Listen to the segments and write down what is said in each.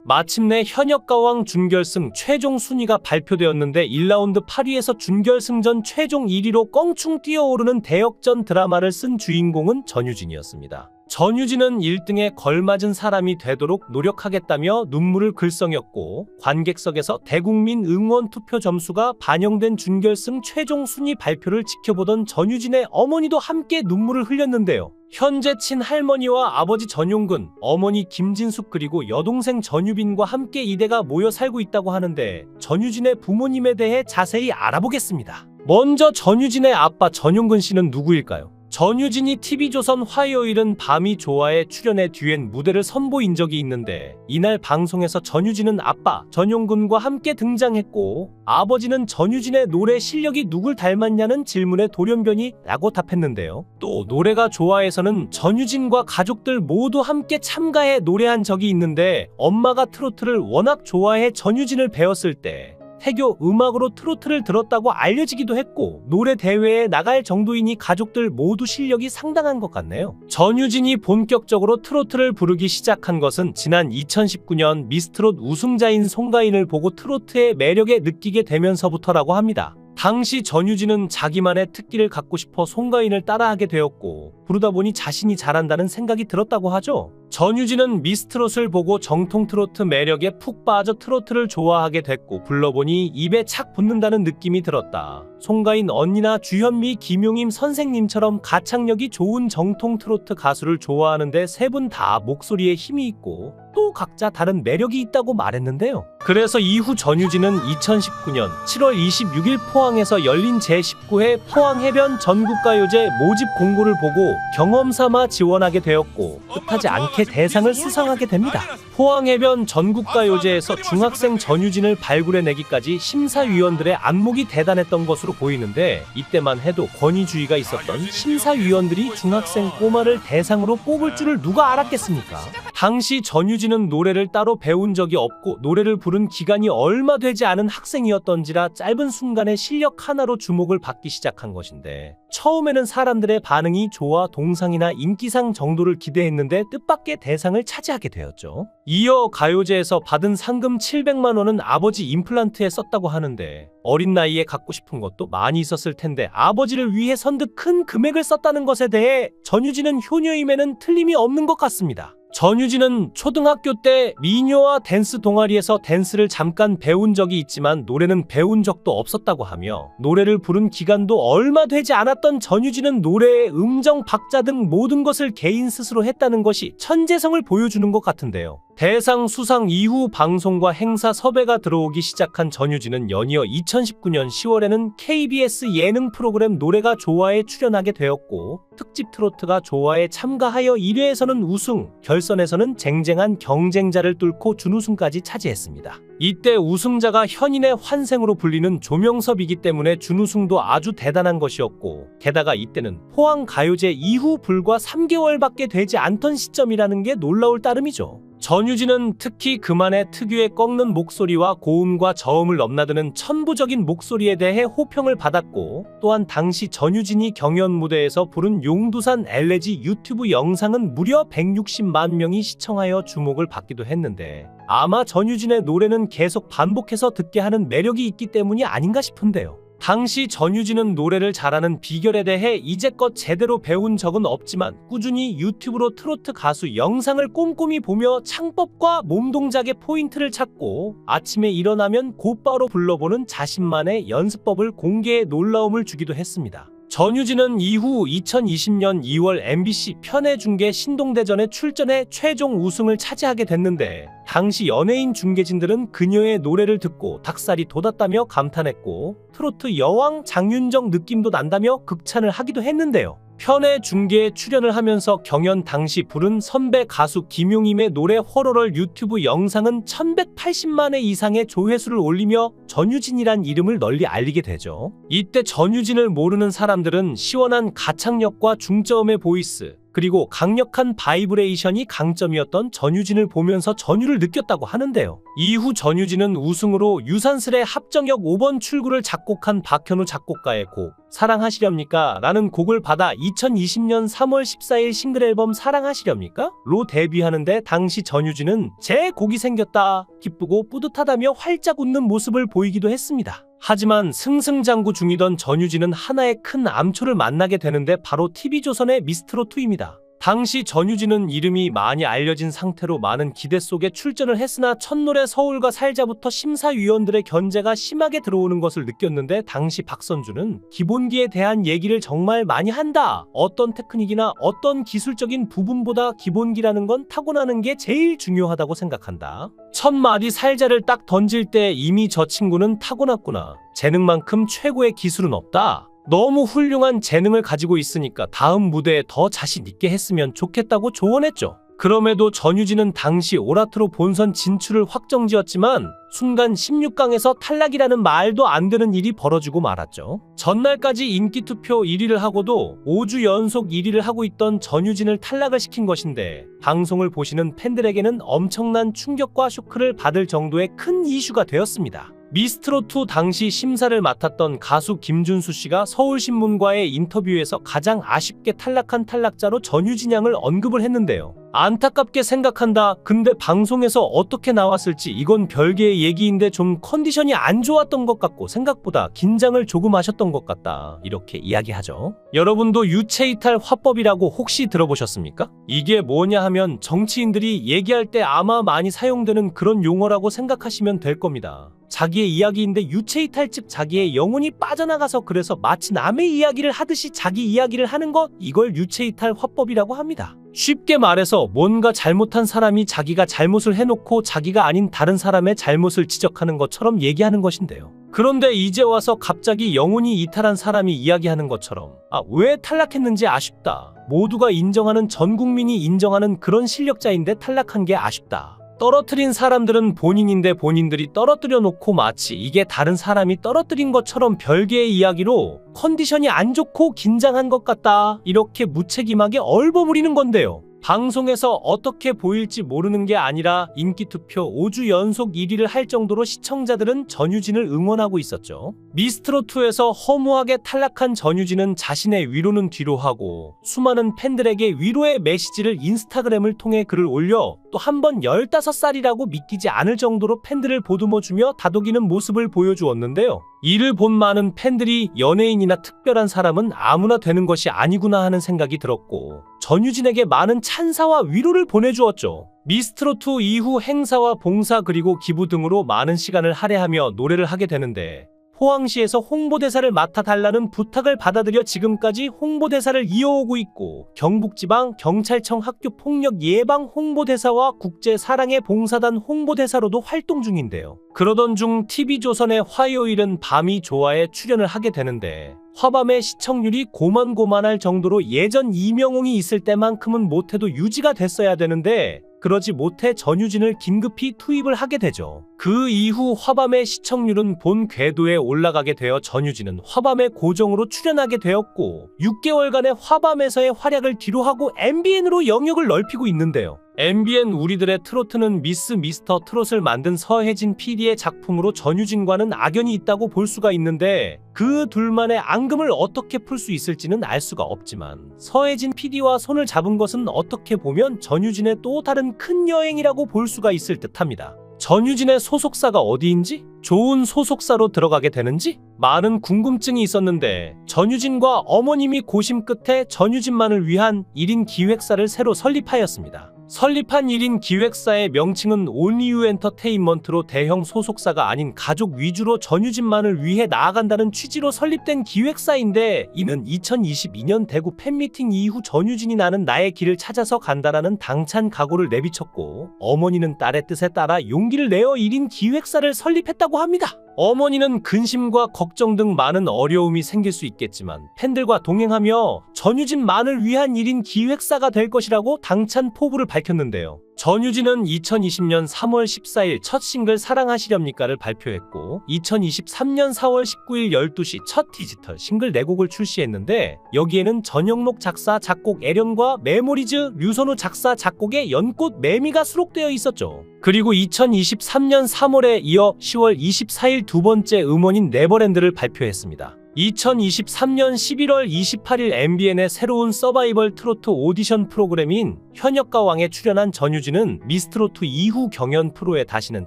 마침내 현역가왕 준결승 최종 순위가 발표되었는데 1라운드 8위에서 준결승전 최종 1위로 껑충 뛰어오르는 대역전 드라마를 쓴 주인공은 전유진이었습니다. 전유진은 1등에 걸맞은 사람이 되도록 노력하겠다며 눈물을 글썽였고, 관객석에서 대국민 응원 투표 점수가 반영된 준결승 최종 순위 발표를 지켜보던 전유진의 어머니도 함께 눈물을 흘렸는데요. 현재 친할머니와 아버지 전용근, 어머니 김진숙 그리고 여동생 전유빈과 함께 이대가 모여 살고 있다고 하는데, 전유진의 부모님에 대해 자세히 알아보겠습니다. 먼저 전유진의 아빠 전용근 씨는 누구일까요? 전유진이 TV조선 화요일은 밤이 좋아에 출연해 뒤엔 무대를 선보인 적이 있는데, 이날 방송에서 전유진은 아빠 전용근과 함께 등장했고, 아버지는 전유진의 노래 실력이 누굴 닮았냐는 질문에 돌연변이 라고 답했는데요. 또 노래가 좋아에서는 전유진과 가족들 모두 함께 참가해 노래한 적이 있는데, 엄마가 트로트를 워낙 좋아해 전유진을 배웠을 때 태교 음악으로 트로트를 들었다고 알려지기도 했고, 노래 대회에 나갈 정도이니 가족들 모두 실력이 상당한 것 같네요. 전유진이 본격적으로 트로트를 부르기 시작한 것은 지난 2019년 미스트롯 우승자인 송가인을 보고 트로트의 매력에 느끼게 되면서부터라고 합니다. 당시 전유진은 자기만의 특기를 갖고 싶어 송가인을 따라하게 되었고, 부르다 보니 자신이 잘한다는 생각이 들었다고 하죠. 전유진은 미스트롯을 보고 정통 트로트 매력에 푹 빠져 트로트를 좋아하게 됐고, 불러보니 입에 착 붙는다는 느낌이 들었다. 송가인 언니나 주현미, 김용임 선생님처럼 가창력이 좋은 정통 트로트 가수를 좋아하는데, 세 분 다 목소리에 힘이 있고 또 각자 다른 매력이 있다고 말했는데요. 그래서 이후 전유진은 2019년 7월 26일 포항에서 열린 제19회 포항해변 전국가요제 모집 공고를 보고 경험삼아 지원하게 되었고, 뜻하지 않게 대상을 수상하게 됩니다. 포항해변 전국가요제에서 중학생 전유진을 발굴해내기까지 심사위원들의 안목이 대단했던 것으로 보이는데, 이때만 해도 권위주의가 있었던 심사위원들이 중학생 꼬마를 대상으로 뽑을 줄을 누가 알았겠습니까? 당시 전유진은 노래를 따로 배운 적이 없고, 노래를 부른 기간이 얼마 되지 않은 학생이었던지라 짧은 순간에 실력 하나로 주목을 받기 시작한 것인데, 처음에는 사람들의 반응이 좋아 동상이나 인기상 정도를 기대했는데 뜻밖의 대상을 차지하게 되었죠. 이어 가요제에서 받은 상금 700만 원은 아버지 임플란트에 썼다고 하는데, 어린 나이에 갖고 싶은 것도 많이 있었을 텐데 아버지를 위해 선뜻 큰 금액을 썼다는 것에 대해 전유진은 효녀임에는 틀림이 없는 것 같습니다. 전유진은 초등학교 때 미녀와 댄스 동아리에서 댄스를 잠깐 배운 적이 있지만 노래는 배운 적도 없었다고 하며, 노래를 부른 기간도 얼마 되지 않았던 전유진은 노래의 음정, 박자 등 모든 것을 개인 스스로 했다는 것이 천재성을 보여주는 것 같은데요. 대상 수상 이후 방송과 행사 섭외가 들어오기 시작한 전유진은 연이어 2019년 10월에는 KBS 예능 프로그램 노래가 좋아에 출연하게 되었고, 특집 트로트가 좋아에 참가하여 1회에서는 우승, 결선에서는 쟁쟁한 경쟁자를 뚫고 준우승까지 차지했습니다. 이때 우승자가 현인의 환생으로 불리는 조명섭이기 때문에 준우승도 아주 대단한 것이었고, 게다가 이때는 포항가요제 이후 불과 3개월밖에 되지 않던 시점이라는 게 놀라울 따름이죠. 전유진은 특히 그만의 특유의 꺾는 목소리와 고음과 저음을 넘나드는 천부적인 목소리에 대해 호평을 받았고, 또한 당시 전유진이 경연 무대에서 부른 용두산 엘레지 유튜브 영상은 무려 160만 명이 시청하여 주목을 받기도 했는데, 아마 전유진의 노래는 계속 반복해서 듣게 하는 매력이 있기 때문이 아닌가 싶은데요. 당시 전유진은 노래를 잘하는 비결에 대해 이제껏 제대로 배운 적은 없지만 꾸준히 유튜브로 트로트 가수 영상을 꼼꼼히 보며 창법과 몸동작의 포인트를 찾고, 아침에 일어나면 곧바로 불러보는 자신만의 연습법을 공개해 놀라움을 주기도 했습니다. 전유진은 이후 2020년 2월 MBC 편의중계 신동대전에 출전해 최종 우승을 차지하게 됐는데, 당시 연예인 중계진들은 그녀의 노래를 듣고 닭살이 돋았다며 감탄했고, 트로트 여왕 장윤정 느낌도 난다며 극찬을 하기도 했는데요. 편의 중계에 출연을 하면서 경연 당시 부른 선배 가수 김용임의 노래 호러럴 유튜브 영상은 1180만 회 이상의 조회수를 올리며 전유진이란 이름을 널리 알리게 되죠. 이때 전유진을 모르는 사람들은 시원한 가창력과 중저음의 보이스, 그리고 강력한 바이브레이션이 강점이었던 전유진을 보면서 전율을 느꼈다고 하는데요. 이후 전유진은 우승으로 유산슬의 합정역 5번 출구를 작곡한 박현우 작곡가의 곡 사랑하시렵니까? 라는 곡을 받아 2020년 3월 14일 싱글 앨범 사랑하시렵니까? 로 데뷔하는데 당시 전유진은 제 곡이 생겼다, 기쁘고 뿌듯하다며 활짝 웃는 모습을 보이기도 했습니다. 하지만 승승장구 중이던 전유진은 하나의 큰 암초를 만나게 되는데 바로 TV조선의 미스트롯2입니다. 당시 전유진은 이름이 많이 알려진 상태로 많은 기대 속에 출전을 했으나 첫 노래 서울과 살자부터 심사위원들의 견제가 심하게 들어오는 것을 느꼈는데 당시 박선주는 기본기에 대한 얘기를 정말 많이 한다. 어떤 테크닉이나 어떤 기술적인 부분보다 기본기라는 건 타고나는 게 제일 중요하다고 생각한다. 첫 마디 살자를 딱 던질 때 이미 저 친구는 타고났구나. 재능만큼 최고의 기술은 없다. 너무 훌륭한 재능을 가지고 있으니까 다음 무대에 더 자신 있게 했으면 좋겠다고 조언했죠. 그럼에도 전유진은 당시 오라트로 본선 진출을 확정지었지만 순간 16강에서 탈락이라는 말도 안 되는 일이 벌어지고 말았죠. 전날까지 인기투표 1위를 하고도 5주 연속 1위를 하고 있던 전유진을 탈락을 시킨 것인데 방송을 보시는 팬들에게는 엄청난 충격과 쇼크를 받을 정도의 큰 이슈가 되었습니다. 미스트롯2 당시 심사를 맡았던 가수 김준수 씨가 서울신문과의 인터뷰에서 가장 아쉽게 탈락한 탈락자로 전유진 양을 언급을 했는데요. 안타깝게 생각한다. 근데 방송에서 어떻게 나왔을지 이건 별개의 얘기인데 좀 컨디션이 안 좋았던 것 같고 생각보다 긴장을 조금 하셨던 것 같다. 이렇게 이야기하죠. 여러분도 유체이탈 화법이라고 혹시 들어보셨습니까? 이게 뭐냐 하면 정치인들이 얘기할 때 아마 많이 사용되는 그런 용어라고 생각하시면 될 겁니다. 자기의 이야기인데 유체이탈 즉 자기의 영혼이 빠져나가서 그래서 마치 남의 이야기를 하듯이 자기 이야기를 하는 것, 이걸 유체이탈 화법이라고 합니다. 쉽게 말해서 뭔가 잘못한 사람이 자기가 잘못을 해놓고 자기가 아닌 다른 사람의 잘못을 지적하는 것처럼 얘기하는 것인데요. 그런데 이제 와서 갑자기 영혼이 이탈한 사람이 이야기하는 것처럼 왜 탈락했는지 아쉽다. 모두가 인정하는, 전 국민이 인정하는 그런 실력자인데 탈락한 게 아쉽다. 떨어뜨린 사람들은 본인인데 본인들이 떨어뜨려 놓고 마치 이게 다른 사람이 떨어뜨린 것처럼 별개의 이야기로 컨디션이 안 좋고 긴장한 것 같다. 이렇게 무책임하게 얼버무리는 건데요. 방송에서 어떻게 보일지 모르는 게 아니라 인기투표 5주 연속 1위를 할 정도로 시청자들은 전유진을 응원하고 있었죠. 미스트롯2에서 허무하게 탈락한 전유진은 자신의 위로는 뒤로 하고 수많은 팬들에게 위로의 메시지를 인스타그램을 통해 글을 올려 또 한 번 15살이라고 믿기지 않을 정도로 팬들을 보듬어주며 다독이는 모습을 보여주었는데요. 이를 본 많은 팬들이 연예인이나 특별한 사람은 아무나 되는 것이 아니구나 하는 생각이 들었고 전유진에게 많은 찬사와 위로를 보내주었죠. 미스트롯2 이후 행사와 봉사 그리고 기부 등으로 많은 시간을 할애하며 노래를 하게 되는데 포항시에서 홍보대사를 맡아달라는 부탁을 받아들여 지금까지 홍보대사를 이어오고 있고 경북지방 경찰청 학교폭력 예방 홍보대사와 국제사랑의 봉사단 홍보대사로도 활동 중인데요. 그러던 중 TV조선의 화요일은 밤이 좋아에 출연을 하게 되는데 화밤의 시청률이 고만고만할 정도로 예전 이명웅이 있을 때만큼은 못해도 유지가 됐어야 되는데 그러지 못해 전유진을 긴급히 투입을 하게 되죠. 그 이후 화밤의 시청률은 본 궤도에 올라가게 되어 전유진은 화밤에 고정으로 출연하게 되었고 6개월간의 화밤에서의 활약을 뒤로하고 MBN으로 영역을 넓히고 있는데요. MBN 우리들의 트로트는 미스터 트롯을 만든 서혜진 PD의 작품으로 전유진과는 악연이 있다고 볼 수가 있는데 그 둘만의 앙금을 어떻게 풀 수 있을지는 알 수가 없지만 서혜진 PD와 손을 잡은 것은 어떻게 보면 전유진의 또 다른 큰 여행이라고 볼 수가 있을 듯합니다. 전유진의 소속사가 어디인지, 좋은 소속사로 들어가게 되는지 많은 궁금증이 있었는데 전유진과 어머님이 고심 끝에 전유진만을 위한 1인 기획사를 새로 설립하였습니다. 설립한 1인 기획사의 명칭은 온리유 엔터테인먼트로 대형 소속사가 아닌 가족 위주로 전유진만을 위해 나아간다는 취지로 설립된 기획사인데 이는 2022년 대구 팬미팅 이후 전유진이 나는 나의 길을 찾아서 간다라는 당찬 각오를 내비쳤고 어머니는 딸의 뜻에 따라 용기를 내어 1인 기획사를 설립했다고 합니다. 어머니는 근심과 걱정 등 많은 어려움이 생길 수 있겠지만 팬들과 동행하며 전유진만을 위한 1인 기획사가 될 것이라고 당찬 포부를 밝혔는데요. 전유진은 2020년 3월 14일 첫 싱글 사랑하시렵니까를 발표했고 2023년 4월 19일 12시 첫 디지털 싱글 4곡을 출시했는데 여기에는 전영록 작사 작곡 애련과 메모리즈 류선우 작사 작곡의 연꽃 매미가 수록되어 있었죠. 그리고 2023년 3월에 이어 10월 24일 두 번째 음원인 네버랜드를 발표했습니다. 2023년 11월 28일 MBN의 새로운 서바이벌 트로트 오디션 프로그램인 현역가 왕에 출연한 전유진은 미스트로트 이후 경연 프로에 다시는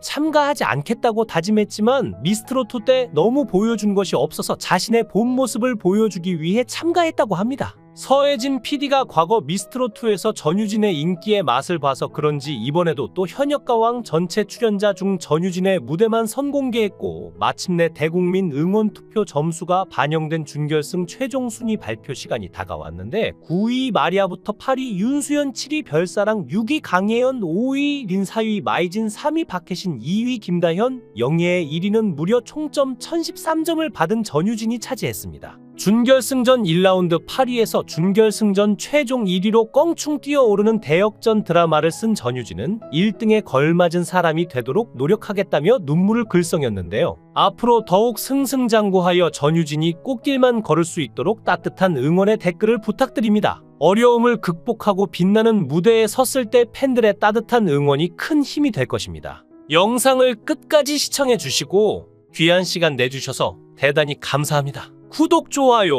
참가하지 않겠다고 다짐했지만 미스트로트 때 너무 보여준 것이 없어서 자신의 본 모습을 보여주기 위해 참가했다고 합니다. 서혜진 PD가 과거 미스트롯2에서 전유진의 인기의 맛을 봐서 그런지 이번에도 또 현역가왕 전체 출연자 중 전유진의 무대만 선공개했고 마침내 대국민 응원 투표 점수가 반영된 준결승 최종 순위 발표 시간이 다가왔는데 9위 마리아부터 8위 윤수연, 7위 별사랑, 6위 강예연, 5위 린, 4위 마이진, 3위 박혜신, 2위 김다현, 영예의 1위는 무려 총점 1013점을 받은 전유진이 차지했습니다. 준결승전 1라운드 8위에서 준결승전 최종 1위로 껑충 뛰어오르는 대역전 드라마를 쓴 전유진은 1등에 걸맞은 사람이 되도록 노력하겠다며 눈물을 글썽였는데요. 앞으로 더욱 승승장구하여 전유진이 꽃길만 걸을 수 있도록 따뜻한 응원의 댓글을 부탁드립니다. 어려움을 극복하고 빛나는 무대에 섰을 때 팬들의 따뜻한 응원이 큰 힘이 될 것입니다. 영상을 끝까지 시청해 주시고 귀한 시간 내주셔서 대단히 감사합니다. 구독, 좋아요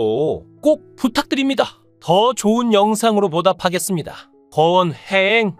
꼭 부탁드립니다. 더 좋은 영상으로 보답하겠습니다. 거원행